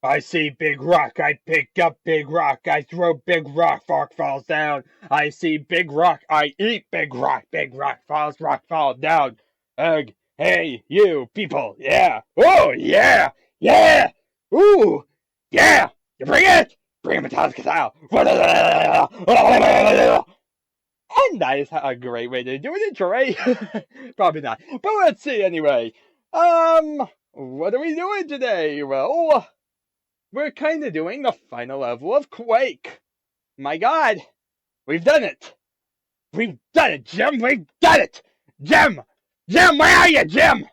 I see big rock, I pick up big rock, I throw big rock falls down. I see big rock, I eat big rock falls, rock falls down. Ugh, hey, you people, yeah, oh, yeah, yeah, ooh, yeah, you bring it, Metallica style. And that is a great way to do an intro, right? Probably not, but let's see anyway. What are we doing today? Well, we're kind of doing the final level of Quake. My god, we've done it. We've done it, Jim. We've done it. Jim! Jim, where are you, Jim?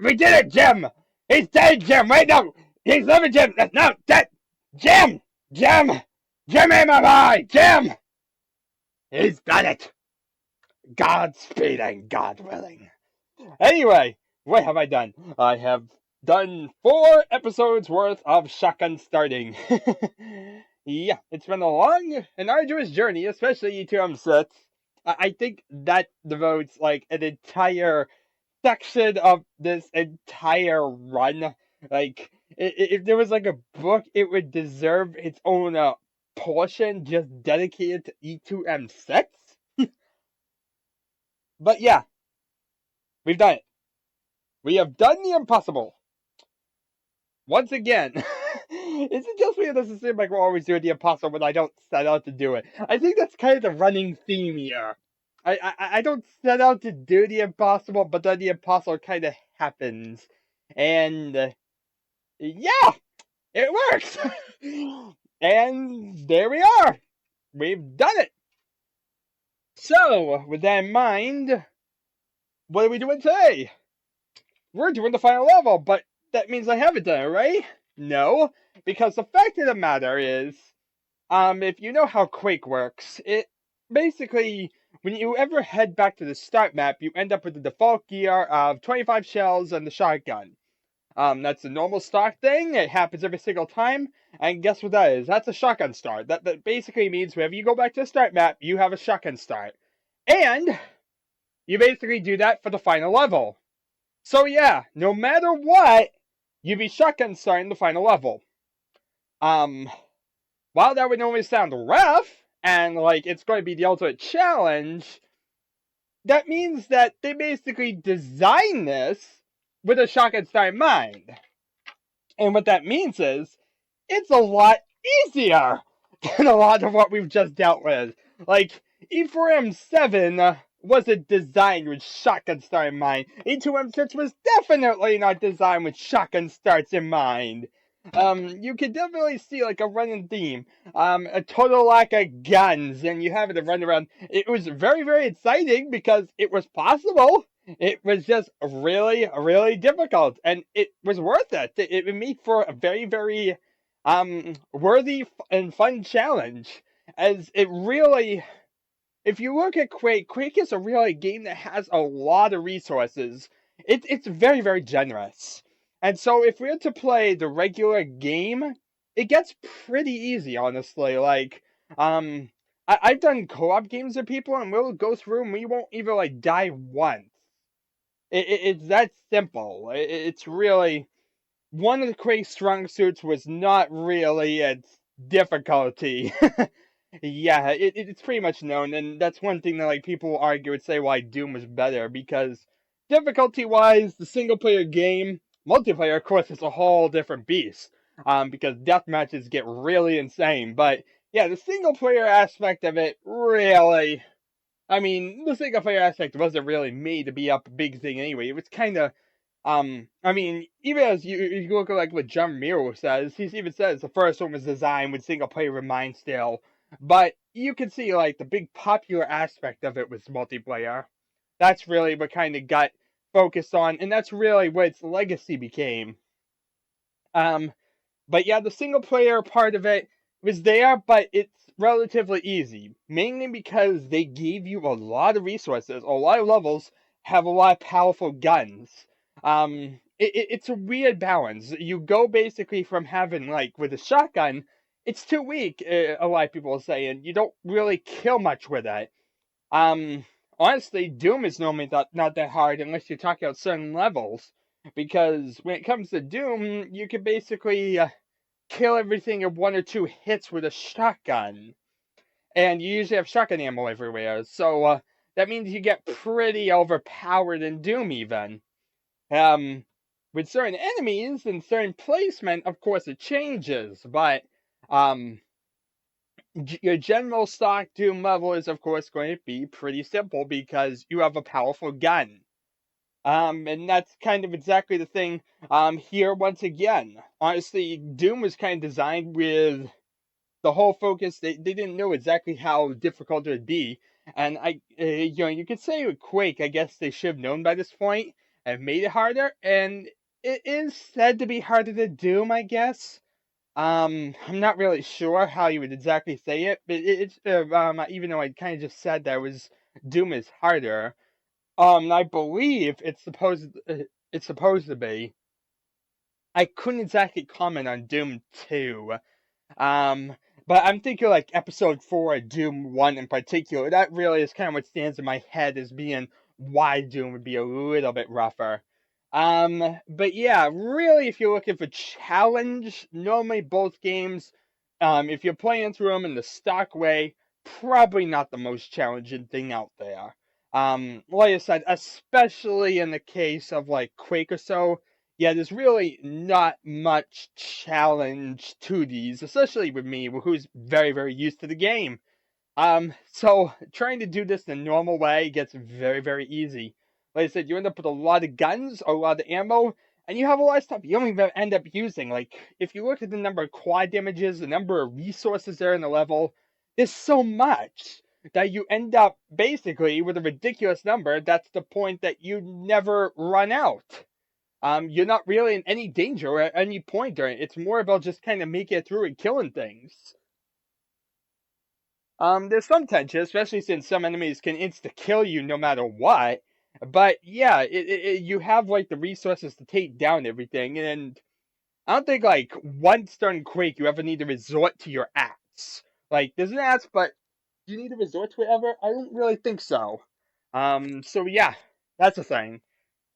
We did it, Jim. He's dead, Jim. Wait, no. He's living, Jim. No, dead. Jim! Jim! Jim am I? Jim! He's done it. Godspeed and God willing. Anyway, what have I done? I have done 4 episodes worth of shotgun starting. Yeah, it's been a long and arduous journey, especially you two sets. I think that devotes like an entire section of this entire run. Like, if there was like a book, it would deserve its own portion just dedicated to E2M sets. But yeah, we've done it. We have done the impossible. Once again, is it just me or does it seem like we're always doing the impossible when I don't set out to do it? I think that's kind of the running theme here. I don't set out to do the impossible, but then the impossible kind of happens. And yeah, it works! And there we are! We've done it! So, with that in mind, what are we doing today? We're doing the final level, but that means I haven't done it, right? No, because the fact of the matter is, if you know how Quake works, it basically, when you ever head back to the start map, you end up with the default gear of 25 shells and the shotgun. That's the normal stock thing. It happens every single time. And guess what that is? That's a shotgun start. That basically means whenever you go back to the start map, you have a shotgun start. And you basically do that for the final level. So yeah, no matter what, you be shotgun starting the final level. While that would normally sound rough, and like it's going to be the ultimate challenge, that means that they basically designed this with a shotgun start in mind. And what that means is, it's a lot easier than a lot of what we've just dealt with. Like, E4M7 wasn't designed with shotgun start in mind. E2M6 was definitely not designed with shotgun starts in mind. You can definitely see like a running theme. A total lack of guns, and you have it to run around. It was very, very exciting because it was possible. It was just really, really difficult, and it was worth it. It made for a very, very worthy and fun challenge. As it really, if you look at Quake, Quake is a really game that has a lot of resources. It's very, very generous. And so if we were to play the regular game, it gets pretty easy, honestly. Like, I've done co-op games with people, and we'll go through and we won't even like die once. It's that simple. It's really one of the Quake's strong suits was not really its difficulty. Yeah, it's pretty much known, and that's one thing that like people argue and say why Doom was better, because difficulty-wise, the single-player game, multiplayer, of course, is a whole different beast. Because death matches get really insane, but yeah, the single-player aspect of it really. I mean, the single player aspect wasn't really made to be a big thing anyway. It was kind of, I mean, even as you look at like what John Miro says, he even says the first one was designed with single player in mind still. But you can see like the big popular aspect of it was multiplayer. That's really what kind of got focused on, and that's really what its legacy became. Um, but yeah, the single player part of it was there, but it's relatively easy. Mainly because they gave you a lot of resources, a lot of levels have a lot of powerful guns. It's a weird balance. You go basically from having, like, with a shotgun, it's too weak, a lot of people say, and you don't really kill much with it. Um, Honestly, Doom is normally not that hard unless you're talking about certain levels. because when it comes to Doom, you can basically kill everything in 1 or 2 hits with a shotgun. And you usually have shotgun ammo everywhere, so that means you get pretty overpowered in Doom even. Um, with certain enemies and certain placement, of course it changes, but um, your general stock Doom level is of course going to be pretty simple because you have a powerful gun. And that's kind of exactly the thing here once again. Honestly, Doom was kind of designed with the whole focus. They didn't know exactly how difficult it would be, and you could say with Quake, I guess they should have known by this point and made it harder. And it is said to be harder to Doom, I guess. I'm not really sure how you would exactly say it, but even though I kind of just said that was Doom is harder. I believe it's supposed to be. I couldn't exactly comment on Doom 2. Um, but I'm thinking like episode 4, Doom 1 in particular. That really is kind of what stands in my head as being why Doom would be a little bit rougher. But yeah, really, if you're looking for challenge, normally both games, if you're playing through them in the stock way, probably not the most challenging thing out there. Like I said, especially in the case of like Quake or so, yeah, there's really not much challenge to these, especially with me, who's very, very used to the game. So trying to do this the normal way gets very, very easy. Like I said, you end up with a lot of guns, a lot of ammo, and you have a lot of stuff you don't even end up using. Like, if you look at the number of quad damages, the number of resources there in the level, there's so much that you end up basically with a ridiculous number. That's the point that you never run out. You're not really in any danger at any point during it. It's more about just kind of making it through and killing things. There's some tension, especially since some enemies can insta-kill you no matter what. But yeah, you have like the resources to take down everything, and I don't think like once during Quake you ever need to resort to your axe. Like there's an axe, but do you need to resort to it ever? I don't really think so. So yeah, that's the thing.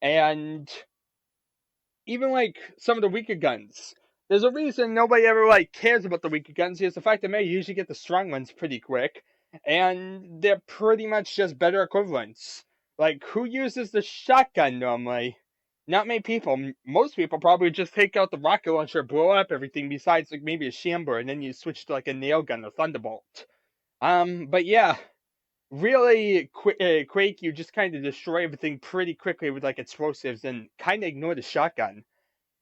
And even like some of the weaker guns. There's a reason nobody ever like cares about the weaker guns. Is the fact that you usually get the strong ones pretty quick, and they're pretty much just better equivalents. Like who uses the shotgun normally? Not many people. Most people probably just take out the rocket launcher, blow up everything besides like maybe a Shambler, and then you switch to like a nail gun or thunderbolt. But yeah, really, Quake, you just kind of destroy everything pretty quickly with like explosives and kind of ignore the shotgun.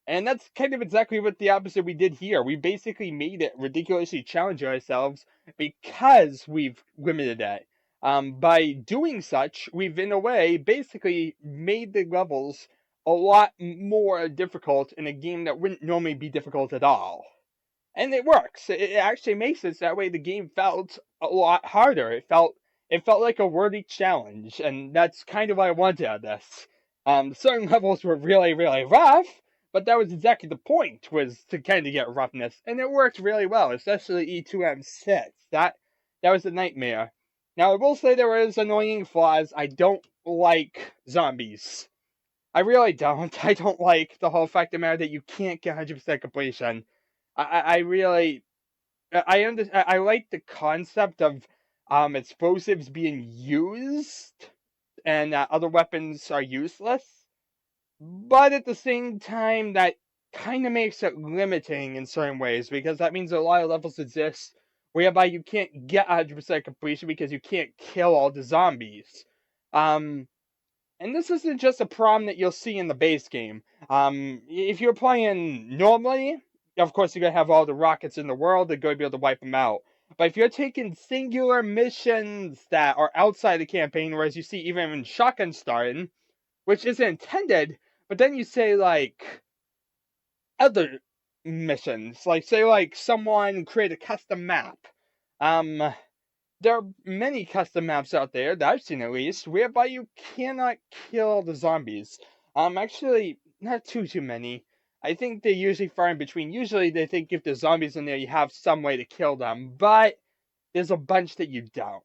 And that's kind of exactly what the opposite we did here. We basically made it ridiculously challenging ourselves because we've limited it. By doing such, we've in a way basically made the levels a lot more difficult in a game that wouldn't normally be difficult at all. And it works. It actually makes it so that way the game felt a lot harder. It felt like a worthy challenge, and that's kind of what I wanted out of this. Certain levels were really, really rough, but that was exactly the point, was to kind of get roughness, and it worked really well, especially E2M6. That was a nightmare. Now I will say there is annoying flaws. I don't like zombies. I really don't. I don't like the whole fact of the matter that you can't get 100% completion. I really I like the concept of explosives being used and other weapons are useless, but at the same time that kind of makes it limiting in certain ways because that means a lot of levels exist whereby you can't get 100% completion because you can't kill all the zombies. Um, and this isn't just a problem that you'll see in the base game. If you're playing normally, of course you're gonna have all the rockets in the world. They're gonna be able to wipe them out. But if you're taking singular missions that are outside the campaign, whereas you see even in Shotgun starting, which isn't intended, but then you say like other missions, like say like someone create a custom map. Um, there are many custom maps out there that I've seen at least whereby you cannot kill the zombies. Actually, not too many. I think they usually far in between. Usually they think if there's zombies in there, you have some way to kill them, but there's a bunch that you don't,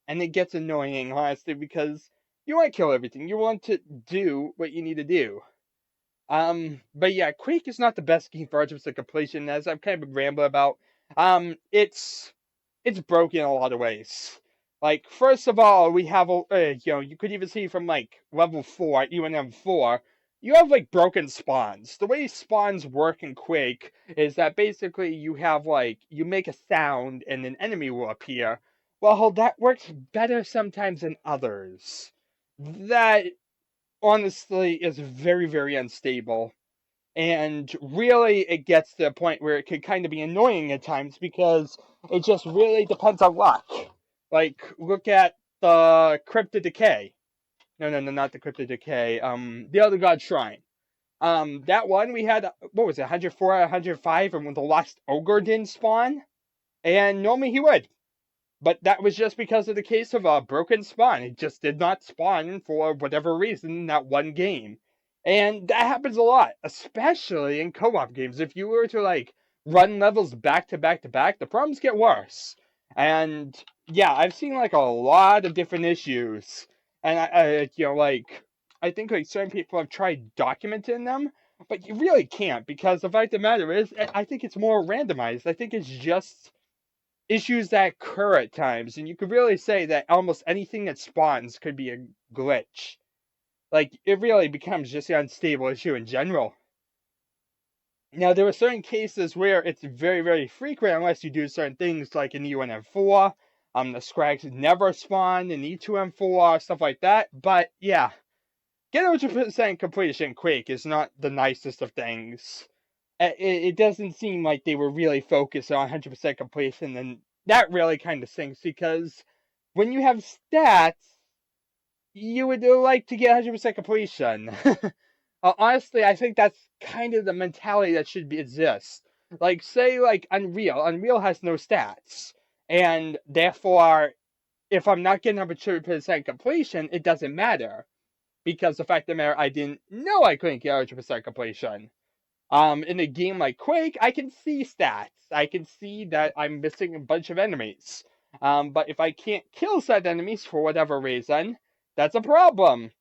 and it gets annoying honestly because you want to kill everything. You want to do what you need to do. But yeah, Quake is not the best game for 100% completion, as I've kind of been rambling about. It's broken in a lot of ways. Like, first of all, we have you could even see from like level 4, UNM4, you have like broken spawns. The way spawns work in Quake is that basically you have like you make a sound and an enemy will appear. Well, that works better sometimes than others. That honestly is very, very unstable. And really, it gets to the point where it could kind of be annoying at times because it just really depends on luck. Like, look at the Cryptid Decay. No, not the Cryptid Decay. The Other God Shrine. That one we had, what was it, 104, 105, and when the Lost Ogre didn't spawn? And normally he would. But that was just because of the case of a broken spawn. It just did not spawn for whatever reason in that one game. And that happens a lot, especially in co-op games. If you were to like run levels back to back to back, the problems get worse. And yeah, I've seen like a lot of different issues. And I think like certain people have tried documenting them, but you really can't because the fact of the matter is, I think it's more randomized. I think it's just issues that occur at times, and you could really say that almost anything that spawns could be a glitch. Like, it really becomes just an unstable issue in general. Now, there are certain cases where it's very, very frequent unless you do certain things, like in UNM4, the Scrags never spawn in E2M4, stuff like that. But yeah, getting 100% completion Quake is not the nicest of things. It doesn't seem like they were really focused on 100% completion, and that really kind of sinks because when you have stats, you would like to get 100% completion. Honestly, I think that's kind of the mentality that should exist. Like, say, like Unreal has no stats, and therefore, if I'm not getting 100% completion, it doesn't matter because the fact of the matter, I didn't know I couldn't get 100% completion. In a game like Quake, I can see stats. I can see that I'm missing a bunch of enemies. But if I can't kill said enemies for whatever reason, that's a problem.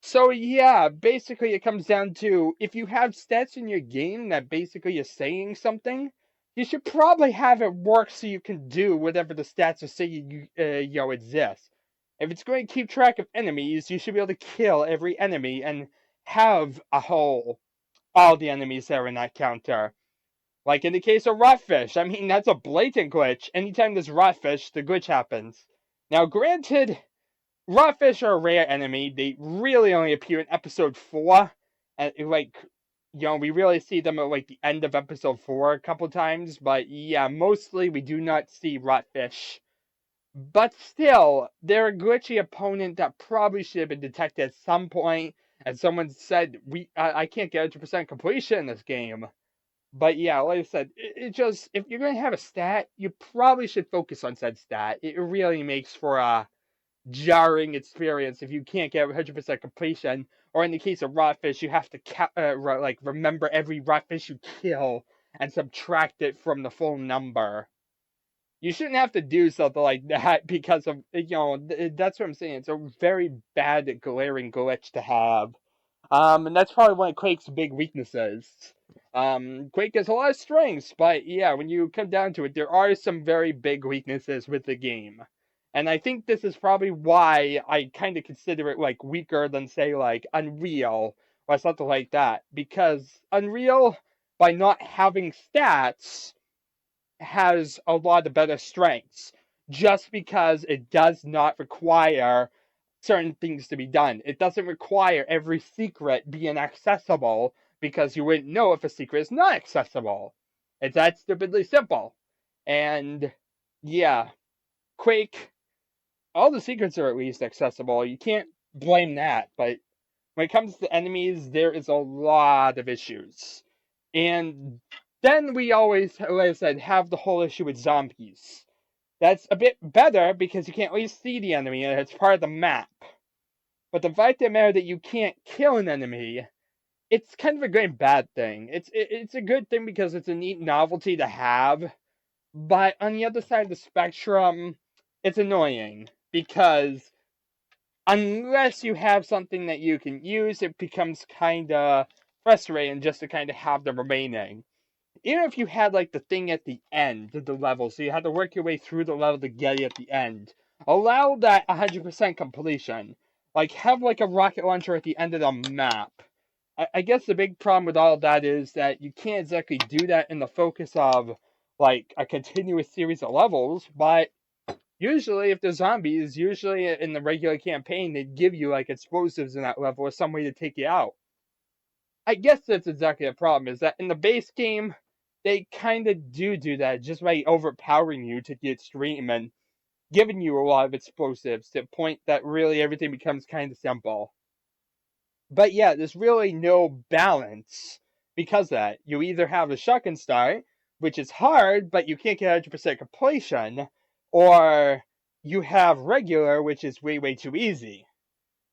So yeah, basically it comes down to if you have stats in your game that basically is saying something, you should probably have it work so you can do whatever the stats are saying exist. If it's going to keep track of enemies, you should be able to kill every enemy and have a whole all the enemies there in that counter. Like in the case of Rotfish, I mean, that's a blatant glitch. Anytime there's Rotfish, the glitch happens. Now, granted, Rotfish are a rare enemy. They really only appear in episode 4. And, we really see them at, like, the end of episode 4 a couple times. But, yeah, mostly we do not see Rotfish. But still, they're a glitchy opponent that probably should have been detected at some point. And someone said, I can't get 100% completion in this game. But yeah, like I said, it just, if you're going to have a stat, you probably should focus on said stat. It really makes for a jarring experience if you can't get 100% completion. Or in the case of Rotfish, you have to remember every Rotfish you kill and subtract it from the full number. You shouldn't have to do something like that because of, that's what I'm saying. It's a very bad, glaring glitch to have. And that's probably one of Quake's big weaknesses. Quake has a lot of strengths, but yeah, when you come down to it, there are some very big weaknesses with the game. And I think this is probably why I kind of consider it like weaker than say like Unreal or something like that. Because Unreal, by not having stats, has a lot of better strengths just because it does not require certain things to be done. It doesn't require every secret being accessible because you wouldn't know if a secret is not accessible. It's that stupidly simple. And yeah, Quake, all the secrets are at least accessible. You can't blame that, but when it comes to enemies, there is a lot of issues. And then we always, like I said, have the whole issue with zombies. That's a bit better because you can't really see the enemy and it's part of the map. But the fact of the matter that you can't kill an enemy, it's kind of a great bad thing. It's a good thing because it's a neat novelty to have. But on the other side of the spectrum, it's annoying because unless you have something that you can use, it becomes kind of frustrating just to kind of have the remaining. Even if you had like the thing at the end of the level, so you had to work your way through the level to get it at the end. Allow that 100% completion. Like have like a rocket launcher at the end of the map. I guess the big problem with all of that is that you can't exactly do that in the focus of like a continuous series of levels, but usually if there's zombies, usually in the regular campaign, they'd give you like explosives in that level or some way to take you out. I guess that's exactly the problem, is that in the base game, they kind of do that just by overpowering you to the extreme and giving you a lot of explosives to the point that really everything becomes kind of simple. But yeah, there's really no balance because of that. You either have a shotgun start, which is hard, but you can't get 100% completion, or you have regular, which is way too easy.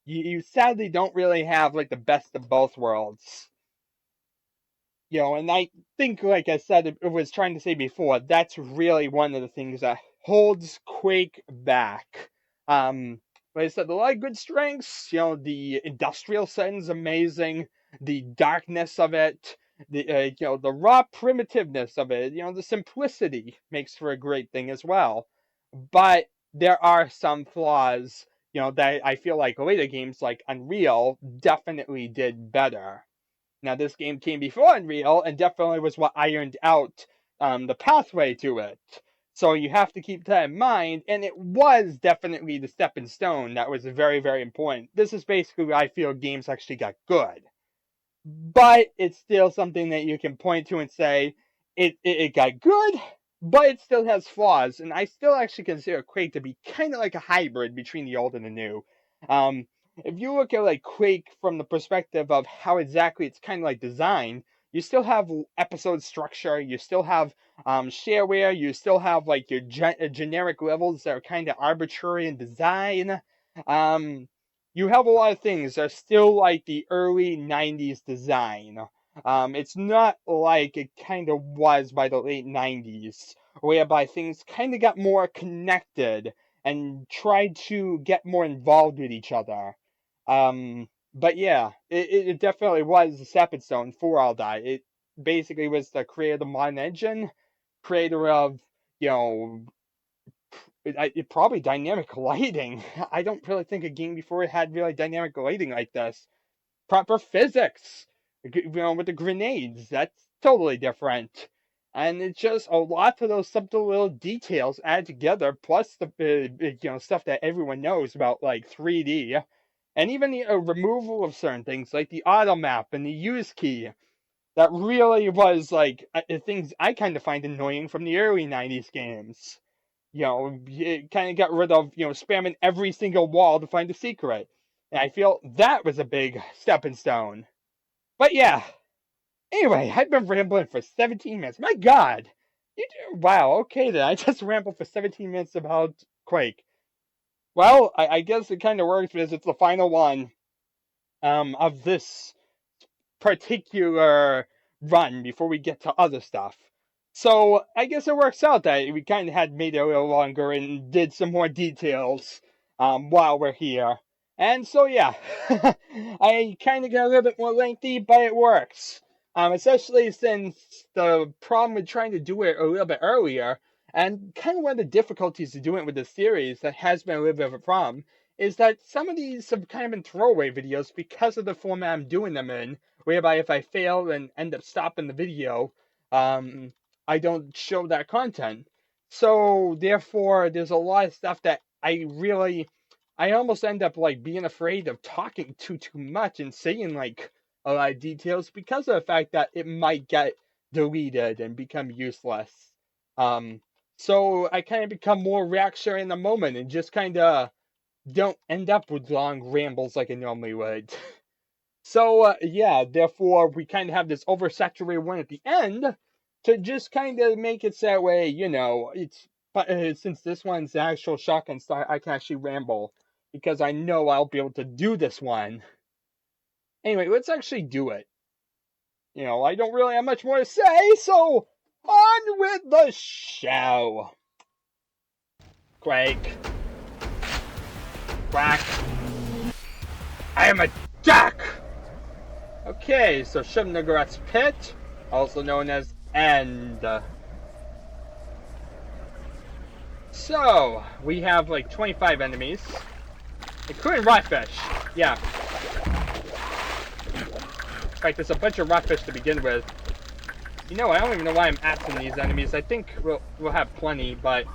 You sadly don't really have like the best of both worlds. And I think, like I said, it was trying to say before, that's really one of the things that holds Quake back. Like I said, a lot of good strengths. The industrial setting's amazing, the darkness of it, the raw primitiveness of it. The simplicity makes for a great thing as well. But there are some flaws. That I feel like later games like Unreal definitely did better. Now, this game came before Unreal and definitely was what ironed out the pathway to it. So you have to keep that in mind, and it was definitely the stepping stone that was very important. This is basically where I feel games actually got good. But it's still something that you can point to and say, it got good, but it still has flaws, and I still actually consider Quake to be kind of like a hybrid between the old and the new. If you look at like Quake from the perspective of how exactly it's kind of like designed, you still have episode structure, you still have shareware, you still have like your generic levels that are kind of arbitrary in design. You have a lot of things that are still like the early 90s design. It's not like it kind of was by the late 90s, whereby things kind of got more connected and tried to get more involved with each other. But yeah, it definitely was a stepping stone for all that. It basically was the creator of the modern engine, creator of, you know, it probably dynamic lighting. I don't really think a game before it had really dynamic lighting like this. Proper physics, with the grenades, that's totally different. And it's just a lot of those subtle little details added together, plus the stuff that everyone knows about like 3D, and even the removal of certain things like the auto map and the use key. That really was like things I kind of find annoying from the early 90s games. It kind of got rid of, spamming every single wall to find a secret. And I feel that was a big stepping stone. But yeah, anyway, I've been rambling for 17 minutes. My God! Wow, okay then. I just rambled for 17 minutes about Quake. Well, I guess it kind of works because it's the final one of this particular run before we get to other stuff. So I guess it works out that we kind of had made it a little longer and did some more details while we're here. And so yeah, I kind of got a little bit more lengthy, but it works. Especially since the problem with trying to do it a little bit earlier, and kind of one of the difficulties to doing it with the series that has been a little bit of a problem, is that some of these have kind of been throwaway videos because of the format I'm doing them in, whereby if I fail and end up stopping the video, I don't show that content. So therefore, there's a lot of stuff that I almost end up like being afraid of talking too much and saying like a lot of details because of the fact that it might get deleted and become useless. So I kind of become more reactionary in the moment and just kind of don't end up with long rambles like I normally would. So, yeah, therefore, we kind of have this oversaturated one at the end to just kind of make it so that way, since this one's the actual shotgun start, I can actually ramble because I know I'll be able to do this one. Anyway, let's actually do it. I don't really have much more to say, so on with the show. Quake. Quack. I am a duck! Okay, so Shub-Niggurath's Pit, also known as End. So, we have like 25 enemies, including rockfish. Yeah. In fact, there's a bunch of rockfish to begin with. You know, I don't even know why I'm asking these enemies. I think we'll have plenty, but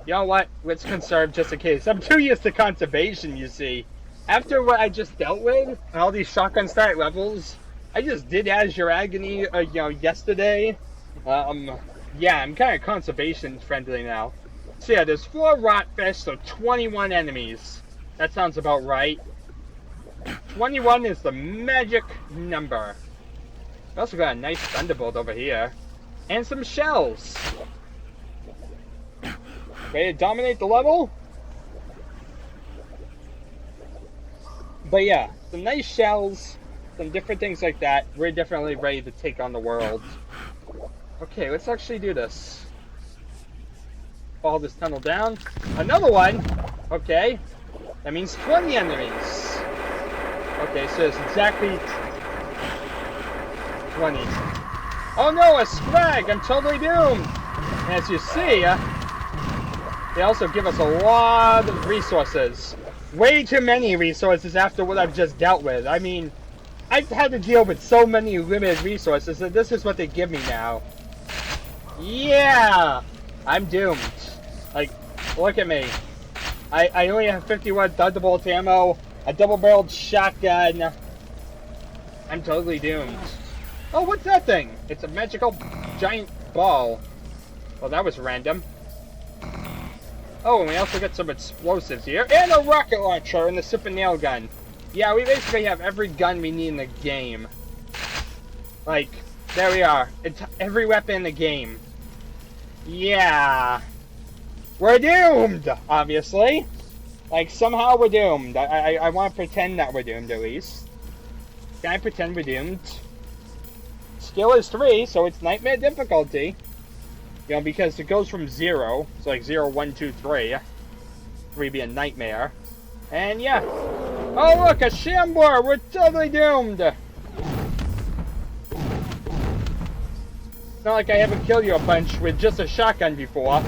you know what? Let's conserve just in case. I'm too used to conservation, you see. After what I just dealt with, all these shotgun start levels, I just did Azure Agony, yesterday. Yeah, I'm kind of conservation friendly now. So yeah, there's 4 rockfish, so 21 enemies. That sounds about right. 21 is the magic number. We also got a nice thunderbolt over here. And some shells. Ready to dominate the level? But yeah, some nice shells, some different things like that. We're definitely ready to take on the world. Okay, let's actually do this. Follow this tunnel down. Another one! Okay. That means 20 enemies. Okay, so it's exactly 20. Oh no, a scrag! I'm totally doomed! And as you see, they also give us a lot of resources. Way too many resources after what I've just dealt with. I mean, I've had to deal with so many limited resources, and this is what they give me now. Yeah! I'm doomed. Like, look at me. I only have 51 thunderbolt ammo, a double-barreled shotgun. I'm totally doomed. Oh, what's that thing? It's a magical giant ball. Well, that was random. Oh, and we also got some explosives here. And a rocket launcher and the super nail gun. Yeah, we basically have every gun we need in the game. Like, there we are. It's every weapon in the game. Yeah. We're doomed, obviously. Like, somehow we're doomed. I want to pretend that we're doomed, at least. Can I pretend we're doomed? Skill is 3, so it's nightmare difficulty. You know, because it goes from 0. It's like 0, 1, 2, 3. 3 be a nightmare. And yeah. Oh look, a Shambler! We're totally doomed! It's not like I haven't killed you a bunch with just a shotgun before.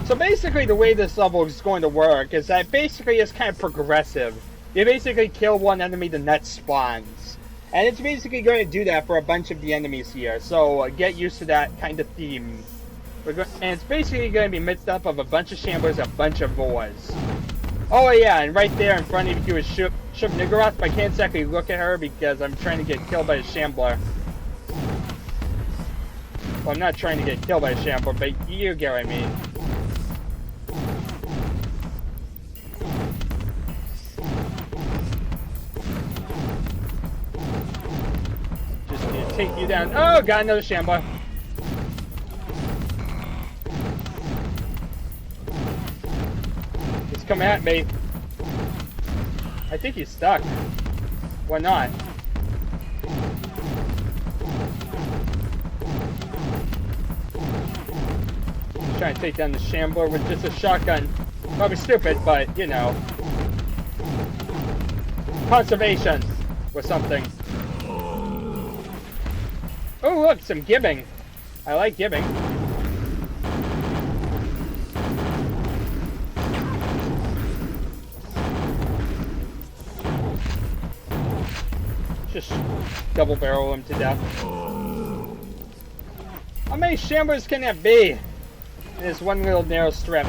So basically the way this level is going to work is that basically it's kind of progressive. You basically kill one enemy, the net spawns. And it's basically going to do that for a bunch of the enemies here. So get used to that kind of theme. And it's basically going to be mixed up of a bunch of Shamblers and a bunch of Voas. Oh yeah, and right there in front of you is Shub-Niggurath, but I can't exactly look at her because I'm trying to get killed by a Shambler. Well, I'm not trying to get killed by a Shambler, but you get what I mean. Just need to take you down. Oh, got another Shambler. Come at me. I think he's stuck. Why not? He's trying to take down the Shambler with just a shotgun. Probably stupid, but you know. Conservation or something. Oh look, some gibbing. I like gibbing. Just double barrel him to death. How many Shamblers can that be in this one little narrow strip?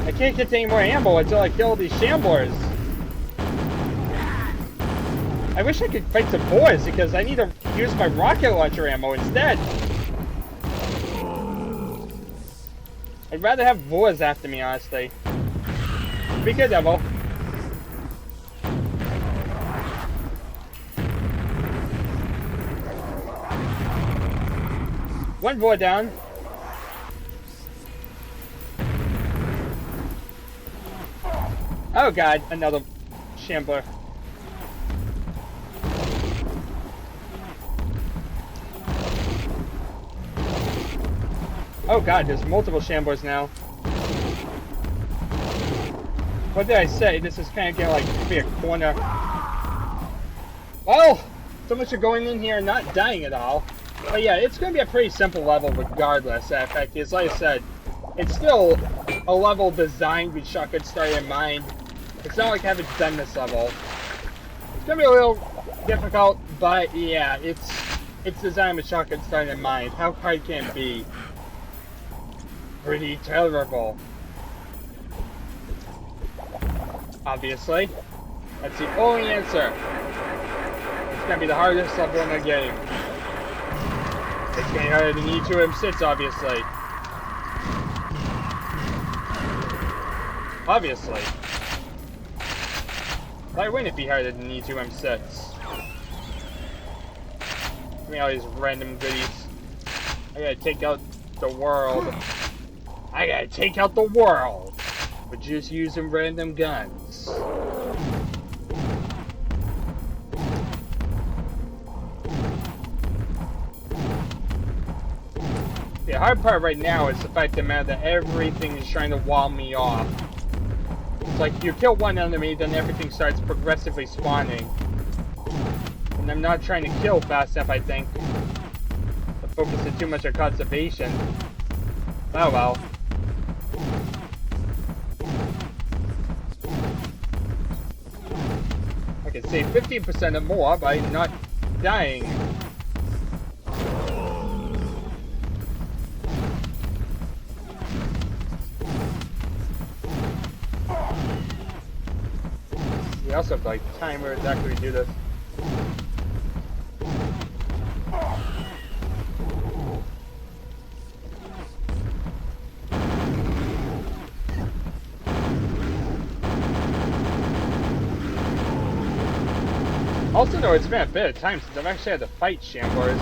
I can't get any more ammo until I kill these Shamblers. I wish I could fight some boys because I need to use my rocket launcher ammo instead. I'd rather have boys after me, honestly. Be good, Devil. One boy down. Oh god, another Shambler. Oh god, there's multiple Shamblers now. What did I say? This is kind of getting like to be a corner. Well, so much for going in here and not dying at all. But yeah, it's going to be a pretty simple level regardless. In fact, as I said, it's still a level designed with shotgun starter in mind. It's not like I haven't done this level. It's going to be a little difficult, but yeah, it's designed with shotgun starter in mind. How hard can it be? Pretty terrible. Obviously. That's the only answer. It's going to be the hardest level in the game. It's going to be harder than E2M6, obviously. Obviously. Why wouldn't it be harder than E2M6? Give me all these random goodies. I gotta take out the world. I gotta take out the world! With just using random guns. The hard part right now is the fact that everything is trying to wall me off. It's like you kill one enemy, then everything starts progressively spawning. And I'm not trying to kill fast enough, I think. I'm focusing too much on conservation. Oh well. I can save 15% or more by not dying. We also have like time where exactly we do this. Also, though, it's been a bit of time since I've actually had to fight Shamblers.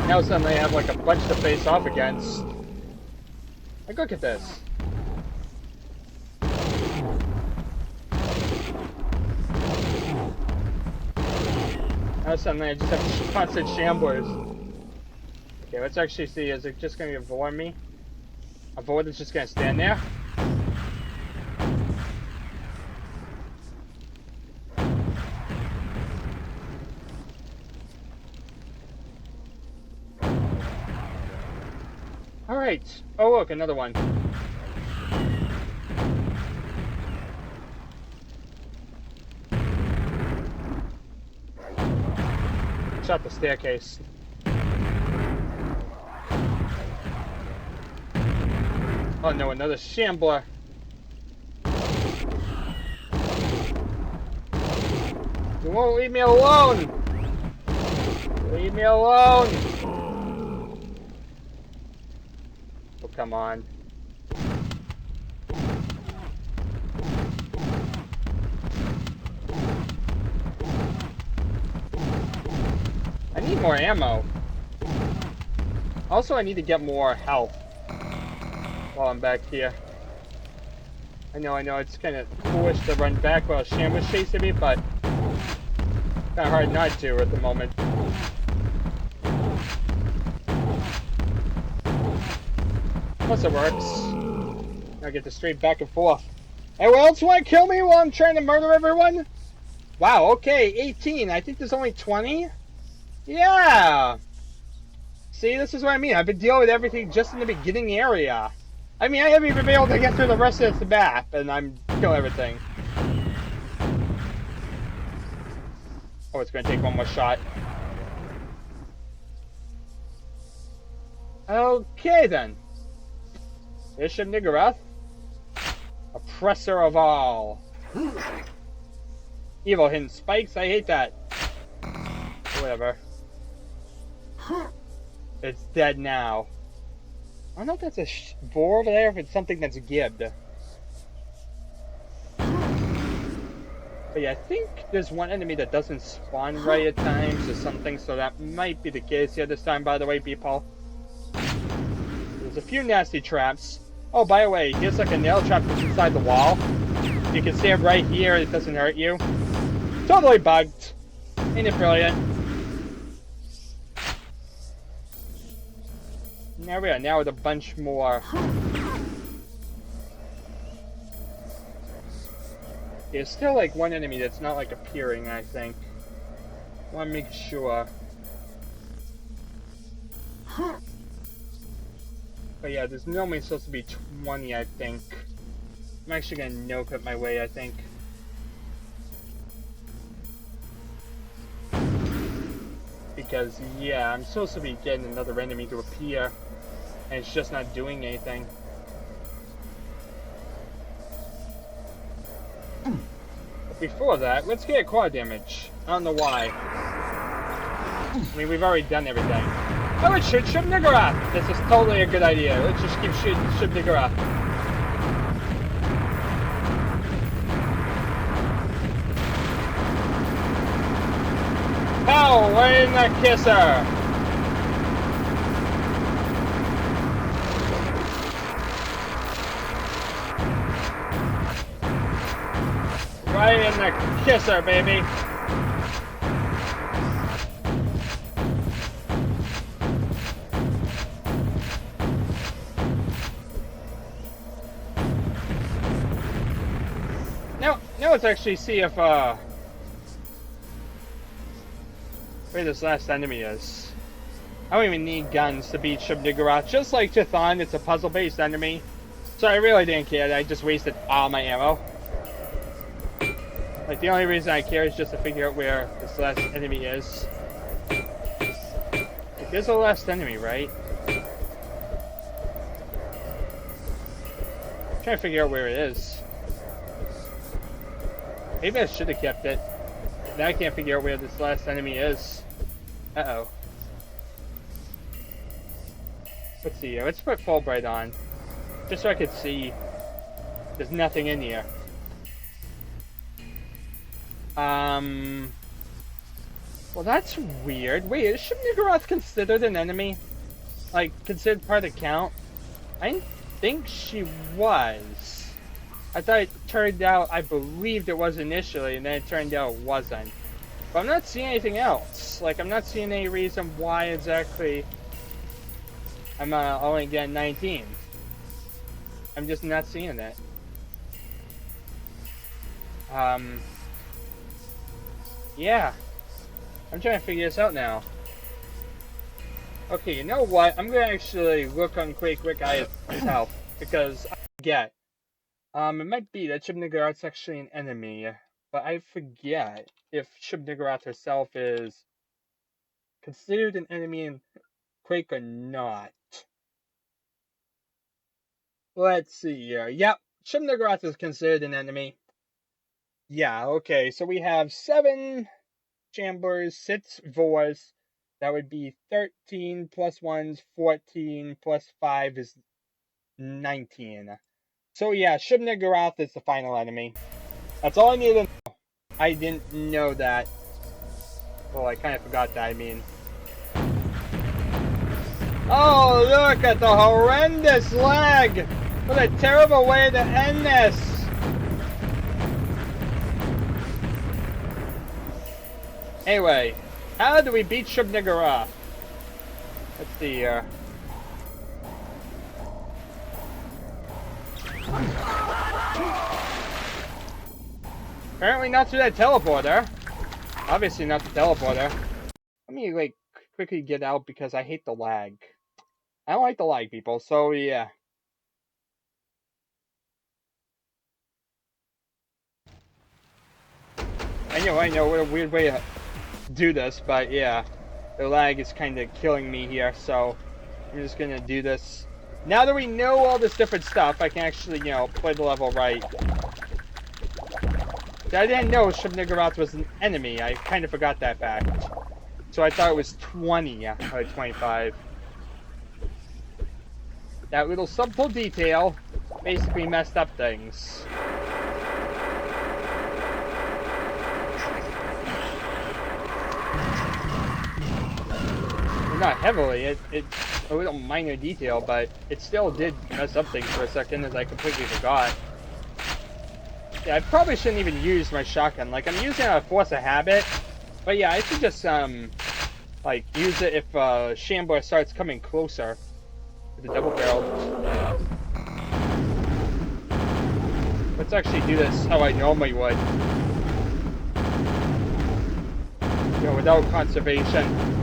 Now suddenly I have like a bunch to face off against. Like, look at this. Now suddenly I just have constant Shamblers. Okay, let's actually see. Is it just going to avoid me? Avoid is just going to stand there? Alright. Oh look, another one. Shot the staircase. Oh no, another Shambler. You won't leave me alone! Leave me alone! Oh, come on. I need more ammo. Also, I need to get more health while I'm back here. I know, it's kind of foolish to run back while Sham was chasing me, but kind of hard not to at the moment. Plus it works. I get to straight back and forth. Anyone else want to kill me while I'm trying to murder everyone? Wow, okay, 18. I think there's only 20? Yeah! See, this is what I mean. I've been dealing with everything just in the beginning area. I mean, I haven't even been able to get through the rest of the map, and I'm killing everything. Oh, it's going to take one more shot. Okay, then. Here's Shub-Niggurath. Oppressor of all. Evil hidden spikes, I hate that. Whatever. It's dead now. I don't know if that's a boar over there, if it's something that's gibbed. But yeah, I think there's one enemy that doesn't spawn right at times or something, so that might be the case here this time, by the way, people. There's a few nasty traps. Oh, by the way, here's like a nail trap that's inside the wall. You can stand right here, it doesn't hurt you. Totally bugged. Ain't it brilliant? There we are, now with a bunch more. There's still like one enemy that's not like appearing, I think. I want to make sure. But yeah, there's normally supposed to be 20, I think. I'm actually gonna no-clip my way, I think. Because, yeah, I'm supposed to be getting another enemy to appear, and it's just not doing anything. But before that, let's get quad damage. I don't know why. I mean, we've already done everything. Oh, let's shoot Shub-Niggurath! This is totally a good idea. Let's just keep shooting Shub-Niggurath. Pow! Right in the kisser! Right in the kisser, baby! Now let's actually see if, where this last enemy is. I don't even need guns to beat Shub-Niggurath. Just like Chthon, it's a puzzle-based enemy. So I really didn't care. I just wasted all my ammo. Like, the only reason I care is just to figure out where this last enemy is. Like, there's a last enemy, right? I'm trying to figure out where it is. Maybe I should have kept it. Now I can't figure out where this last enemy is. Uh-oh. Let's see here. Let's put Fulbright on. Just so I could see. There's nothing in here. Well, that's weird. Wait, is Shub-Niggurath considered an enemy? Like, considered part of the count? I didn't think she was. I thought it turned out, I believed it was initially, and then it turned out it wasn't. But I'm not seeing anything else. Like, I'm not seeing any reason why exactly I'm only getting 19. I'm just not seeing it. Yeah. I'm trying to figure this out now. Okay, you know what? I'm gonna actually look on Quake his health, because I forget. It might be that Shub-Niggurath's actually an enemy, but I forget if Shub-Niggurath herself is considered an enemy in Quake or not. Let's see here. Yep, Shub-Niggurath is considered an enemy. Yeah, okay, so we have 7 Shamblers, 6 Vores. That would be 13 plus 1's 14 plus 5 is 19. So yeah, Shub-Niggurath is the final enemy. That's all I needed to know. I didn't know that. Well, I kind of forgot that, I mean. Oh, look at the horrendous lag! What a terrible way to end this! Anyway, how do we beat Shub-Niggurath? Let's see here. Apparently not through that teleporter. Obviously not the teleporter. Let me, like, quickly get out because I hate the lag. I don't like the lag, people, so yeah. I know, what a weird way to do this, but yeah. The lag is kind of killing me here, so I'm just gonna do this. Now that we know all this different stuff, I can actually, you know, play the level right. I didn't know Shub-Niggurath was an enemy. I kind of forgot that fact. So I thought it was 20 out of 25. That little subtle detail basically messed up things. Well, not heavily. It's a little minor detail, but it still did mess up things for a second, as I completely forgot. Yeah, I probably shouldn't even use my shotgun. Like, I'm using it out of force of habit. But yeah, I should just, like, use it if, Shambler starts coming closer. With the double barrel. Let's actually do this how I normally would. You know, without conservation.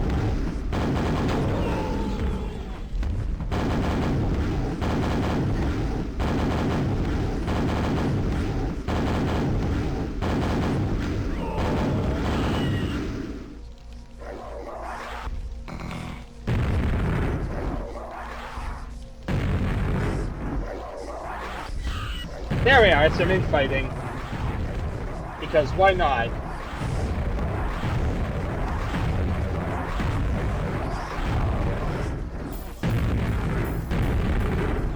There we are, some infighting. Because why not?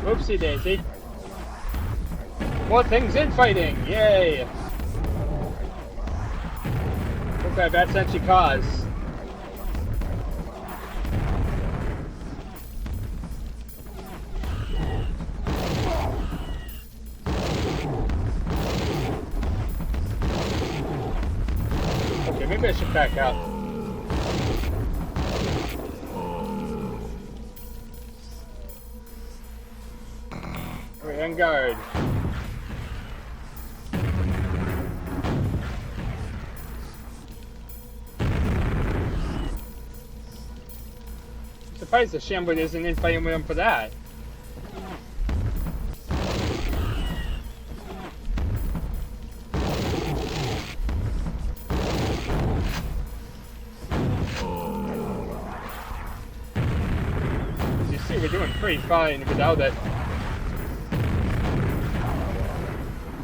Whoopsie daisy. More things infighting! Yay! Look like that's actually caused. Maybe I should back up. We're on guard. I'm surprised the Shambler isn't infighting with him for that. We're doing pretty fine without it.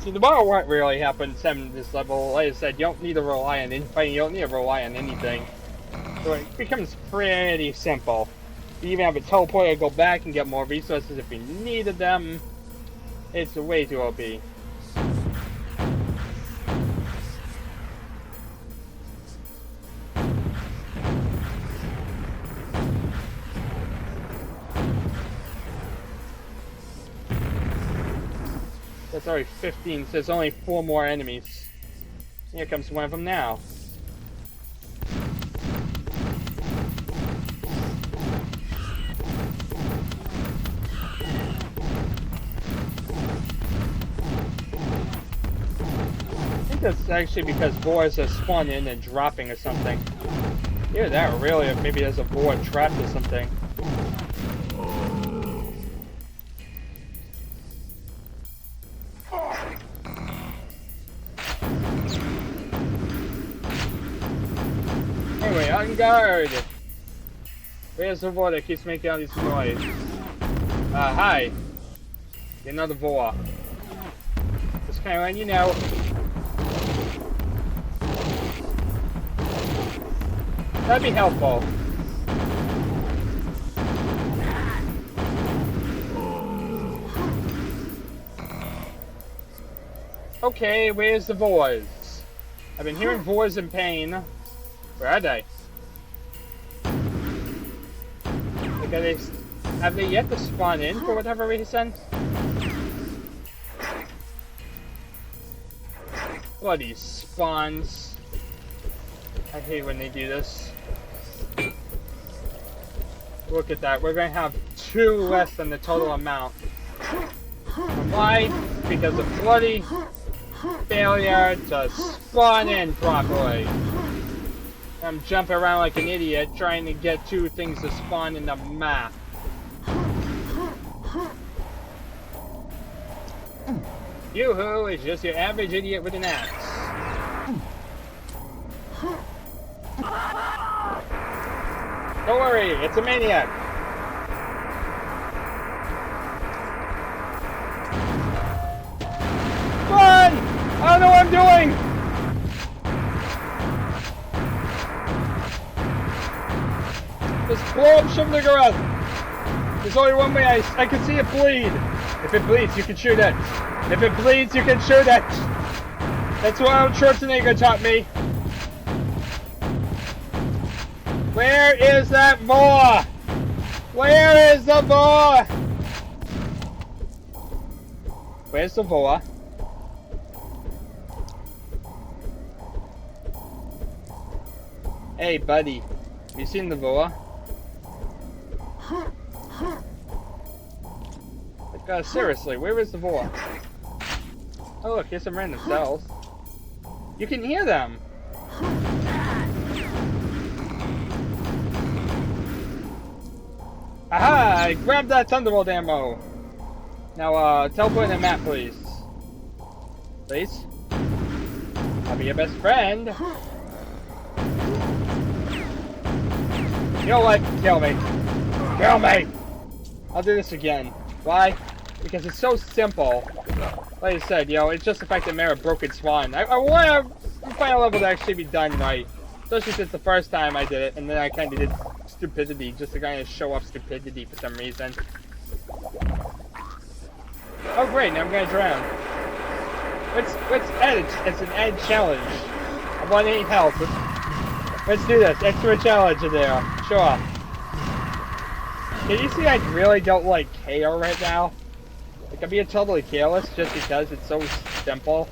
See, the bar what really happens at this level, like I said, you don't need to rely on infighting, you don't need to rely on anything. So it becomes pretty simple. You even have a teleporter to go back and get more resources if you needed them. It's way too OP. That's already 15, so there's only 4 more enemies. Here comes one of them now. I think that's actually because boars are spawning in and dropping or something. Either that or really, maybe there's a boar trapped or something. Anyway, on guard! Where's the boar that keeps making all these noise? Hi. You're another boar. Just kinda letting you know. That'd be helpful. Okay, where's the boars? I've been hearing boars in pain. Where are they? Have they yet to spawn in for whatever reason? Bloody spawns. I hate when they do this. Look at that. We're going to have 2 less than the total amount. And why? Because of bloody failure to spawn in properly. I'm jumping around like an idiot trying to get 2 things to spawn in the map. Yoo-hoo is just your average idiot with an axe. Don't worry, it's a maniac. Run! I don't know what I'm doing! Just blow up Shub-Niggurath! There's only one way I can see it bleed. If it bleeds, you can shoot it. If it bleeds, you can shoot it. That's what Arnold Schwarzenegger taught me. Where is that boar? Where is the boar? Where's the boar? Hey, buddy. Have you seen the boar? Like, seriously, where is the boar? Oh look, here's some random cells. You can hear them! Aha! I grabbed that Thunderbolt ammo! Now, teleport in the map, please. Please? I'll be your best friend! You know what? Kill me! Kill me! I'll do this again. Why? Because it's so simple. Like I said, you know, it's just the fact that Mara Broken Swan. I want the final level to actually be done right. Especially since the first time I did it, and then I kind of did stupidity, just to kind of show off stupidity for some reason. Oh great, now I'm gonna drown. Let's edit. It's an ed challenge. I want 8 health. Let's do this. Extra challenge in there. Sure. Can you see I really don't like KO right now? Like, I'm being totally careless just because it's so simple.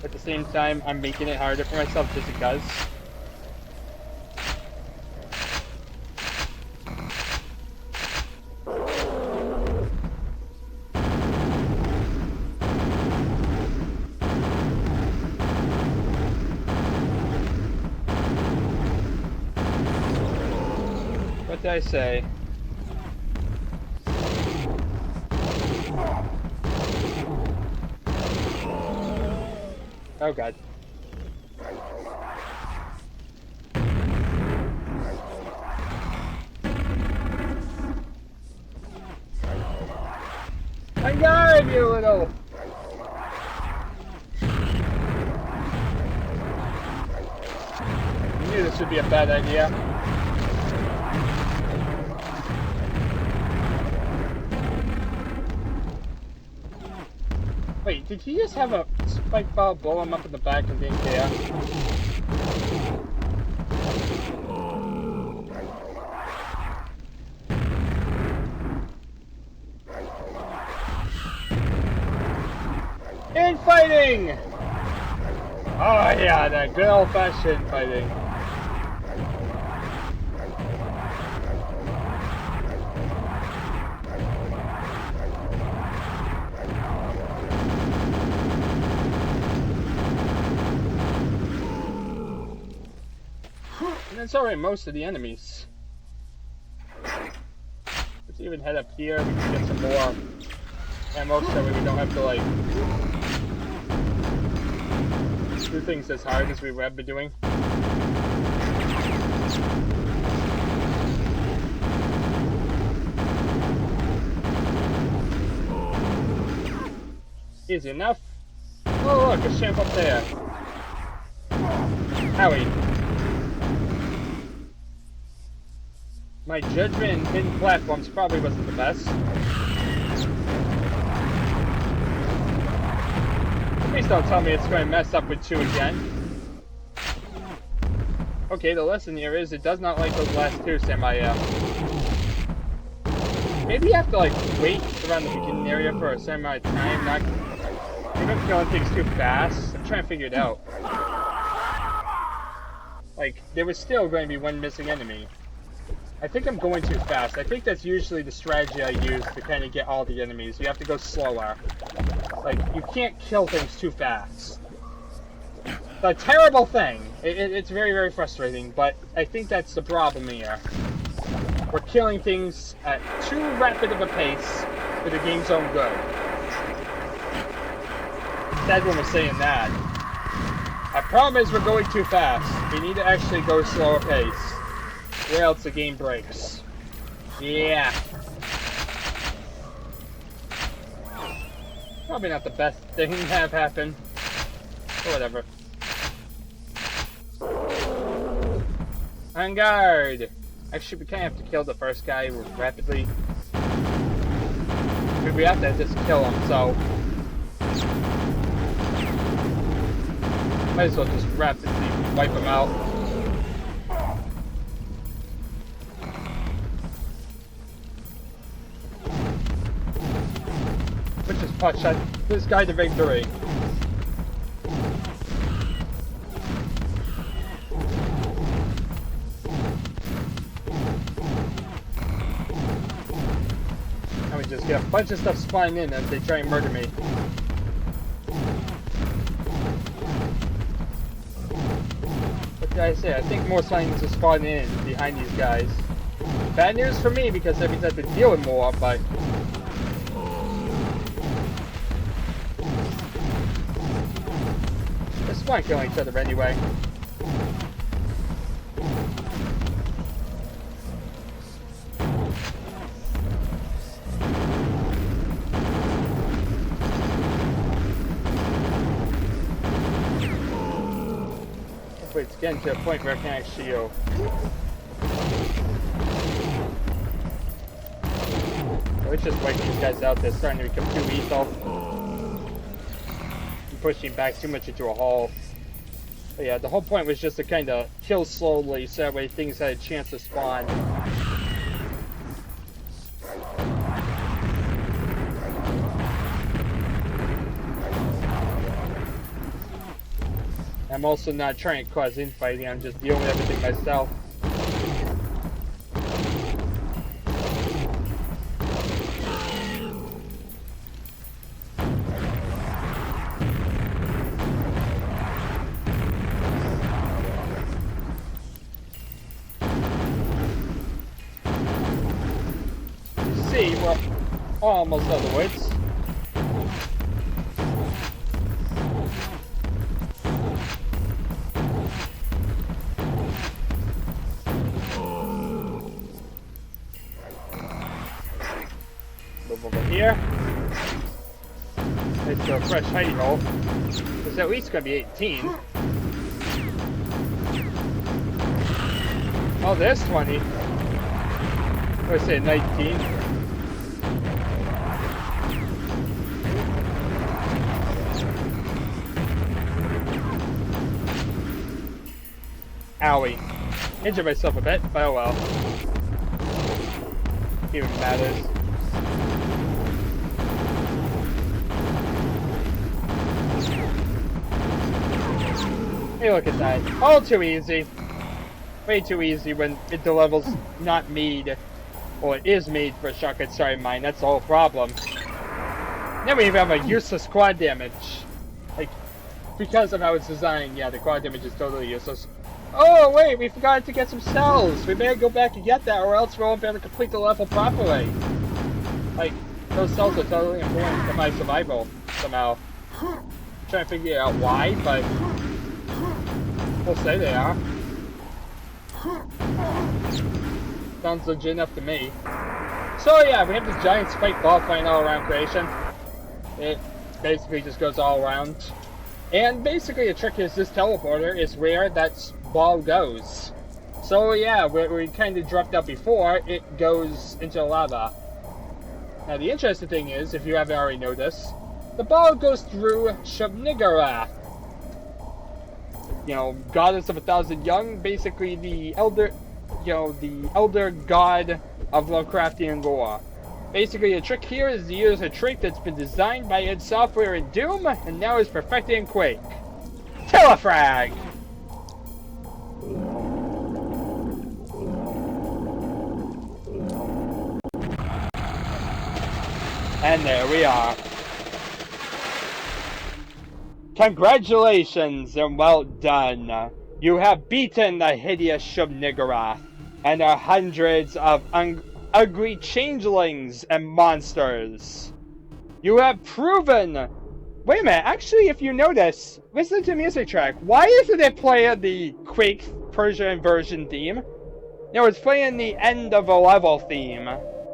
At the same time, I'm making it harder for myself just because. What did I say? Oh god. I got you, little. I knew this would be a bad idea. Wait, did he just have a spike ball blow him up in the back and didn't care? Infighting! Oh yeah, that good old-fashioned fighting. And that's alright, most of the enemies. Let's even head up here, we can get some more ammo so we don't have to like do things as hard as we have been doing. Easy enough. Oh look, a champ up there. Howie. My judgment in hidden platforms probably wasn't the best. Please don't tell me it's going to mess up with 2 again. Okay, the lesson here is it does not like those last 2 semi. Maybe you have to like wait around the beginning area for a certain amount of time, not maybe I'm killing things too fast. I'm trying to figure it out. Like, there was still going to be 1 missing enemy. I think I'm going too fast. I think that's usually the strategy I use to kind of get all the enemies. You have to go slower. Like, you can't kill things too fast. It's a terrible thing. It's very, very frustrating, but I think that's the problem here. We're killing things at too rapid of a pace for the game's own good. Sad one was saying that. Our problem is we're going too fast. We need to actually go slower pace, or else the game breaks. Yeah. Probably not the best thing to have happen. But whatever. On guard! Actually, we kind of have to kill the first guy rapidly. We have to just kill him, so... might as well just rapidly wipe him out. Let's just punch this guy to victory. And we just get a bunch of stuff spawning in as they try and murder me. did I say? I think more signs are spawning in behind these guys. Bad news for me because that means I have to deal with more, but... They're spawn killing each other anyway. Hopefully it's getting to a point where I can actually shield. Let's just wipe these guys out. They're starting to become too lethal. I'm pushing back too much into a hole. But yeah, the whole point was just to kind of kill slowly so that way things had a chance to spawn. I'm also not trying to cause infighting, I'm just dealing with everything myself. See, we're almost out of the woods. Move over here. It's a fresh hidey hole. It's at least gonna be 18. Oh, there's 20. Let's say 19. Owie. Injured myself a bit, but oh well. Even matters. Hey, look at that. All too easy. Way too easy when the level's not made. Well, it is made for a shotgun starting mine. That's the whole problem. Then we even have a useless quad damage. Like, because of how it's designed, yeah, the quad damage is totally useless. Oh, wait, we forgot to get some cells. We better go back and get that, or else we won't be able to complete the level properly. Like, those cells are totally important to my survival, somehow. I'm trying to figure out why, but we'll say they are. Sounds legit enough to me. So yeah, we have this giant spike ball flying all around creation. It basically just goes all around. And basically the trick is this teleporter is where that ball goes. So yeah, where we kind of dropped out before, it goes into lava. Now the interesting thing is, if you haven't already noticed, the ball goes through Shub-Niggurath. You know, goddess of 1,000 young, basically the elder, the elder god of Lovecraftian lore. Basically, the trick here is to use a trait that's been designed by id Software in Doom, and now is perfected in Quake. Telefrag! And there we are. Congratulations and well done. You have beaten the hideous Shub-Niggurath and their hundreds of ugly changelings and monsters. You have proven... Wait a minute, actually if you notice, listen to the music track. Why isn't it playing the Quake Persia inversion theme? No, it's playing the end of a level theme.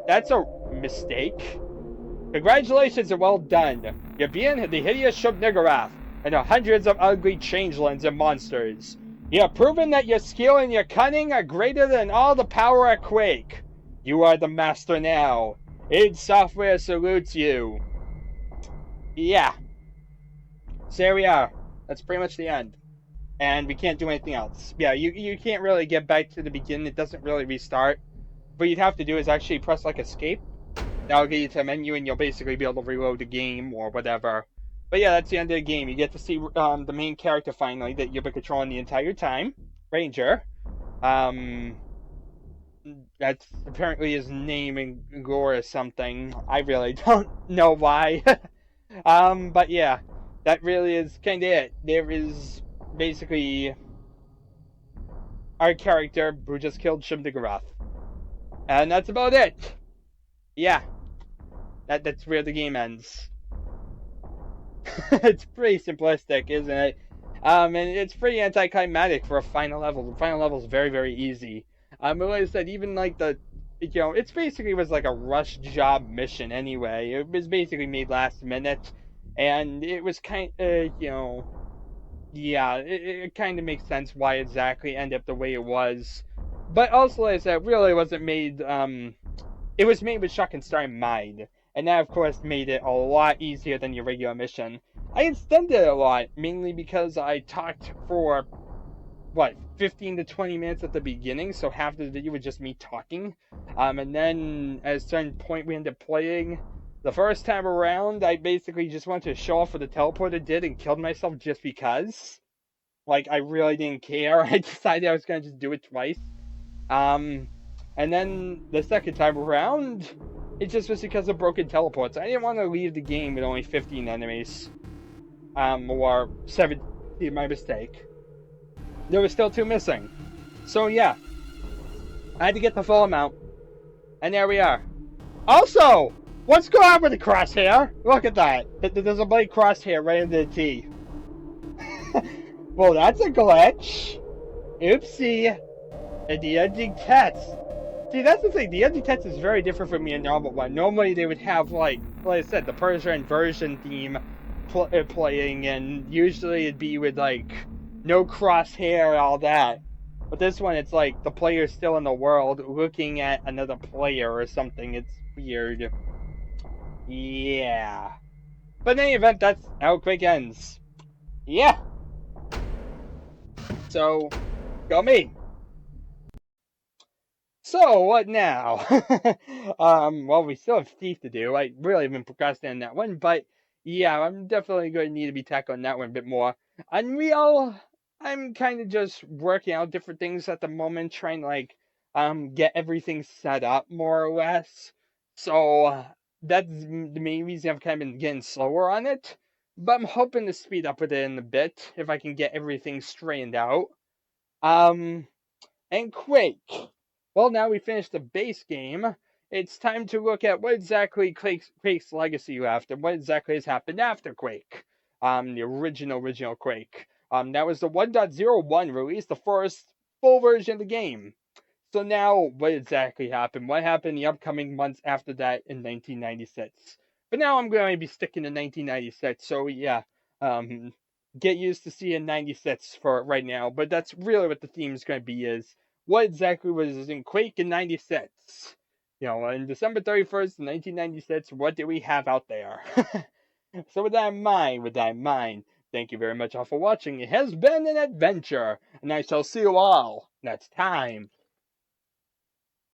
That's a mistake. Congratulations and well done. You've beaten the hideous Shub-Niggurath and the hundreds of ugly changelings and monsters. You have proven that your skill and your cunning are greater than all the power at Quake. You are the master now. id Software salutes you. Yeah. So there we are. That's pretty much the end. And we can't do anything else. Yeah, you can't really get back to the beginning. It doesn't really restart. What you'd have to do is actually press like escape. That'll get you to a menu and you'll basically be able to reload the game or whatever. But yeah, that's the end of the game. You get to see the main character finally that you've been controlling the entire time. Ranger. That's apparently his name in lore or something. I really don't know why. But yeah, that really is kind of it. There is basically our character who just killed Shub-Niggurath. And that's about it. Yeah, that's where the game ends. It's pretty simplistic, isn't it? And it's pretty anticlimactic for a final level. The final level is very, very easy. But like I said, even like it's basically was like a rush job mission anyway. It was basically made last minute, and it was yeah, it kind of makes sense why exactly ended up the way it was. But also, like I said, it really wasn't made. It was made with Shock and Star in mind, and that of course made it a lot easier than your regular mission. I extended it a lot, mainly because I talked for what 15 to 20 minutes at the beginning, so half the video was just me talking. And then at a certain point we ended up playing. The first time around, I basically just wanted to show off what the teleporter did and killed myself just because. Like, I really didn't care. I decided I was gonna just do it twice. Um, and then the second time around, it just was because of broken teleports. I didn't want to leave the game with only 15 enemies. Or 17, my mistake. There were still 2 missing. So yeah, I had to get the full amount. And there we are. Also, what's going on with the crosshair? Look at that. There's a blade crosshair right into the T. Well, that's a glitch. Oopsie. And the ending text. See, that's the thing. The ending text is very different from the normal one. Normally, they would have, like I said, the Persia inversion theme playing, and usually it'd be with, like, no crosshair and all that. But this one, it's like the player's still in the world looking at another player or something. It's weird. Yeah. But in any event, that's how Quake ends. Yeah. So, go me. So, what now? Well, we still have Thief to do. I really have been procrastinating that one, but yeah, I'm definitely going to need to be tackling that one a bit more. Unreal, I'm kind of just working out different things at the moment, trying to, like, get everything set up more or less. So, that's the main reason I've kind of been getting slower on it. But I'm hoping to speed up with it in a bit, if I can get everything straightened out. Um, and Quake. Well, now we finished the base game. It's time to look at what exactly Quake's legacy left and what exactly has happened after Quake. The original Quake. That was the 1.01 release, the first full version of the game. So now, what exactly happened? What happened in the upcoming months after that in 1996? But now I'm going to be sticking to 1996, so yeah, get used to seeing 96 for right now. But that's really what the theme is going to be: is what exactly was in Quake in 96? You know, on December 31st, 1996, what did we have out there? So with that in mind, thank you very much all for watching. It has been an adventure, and I shall see you all next time.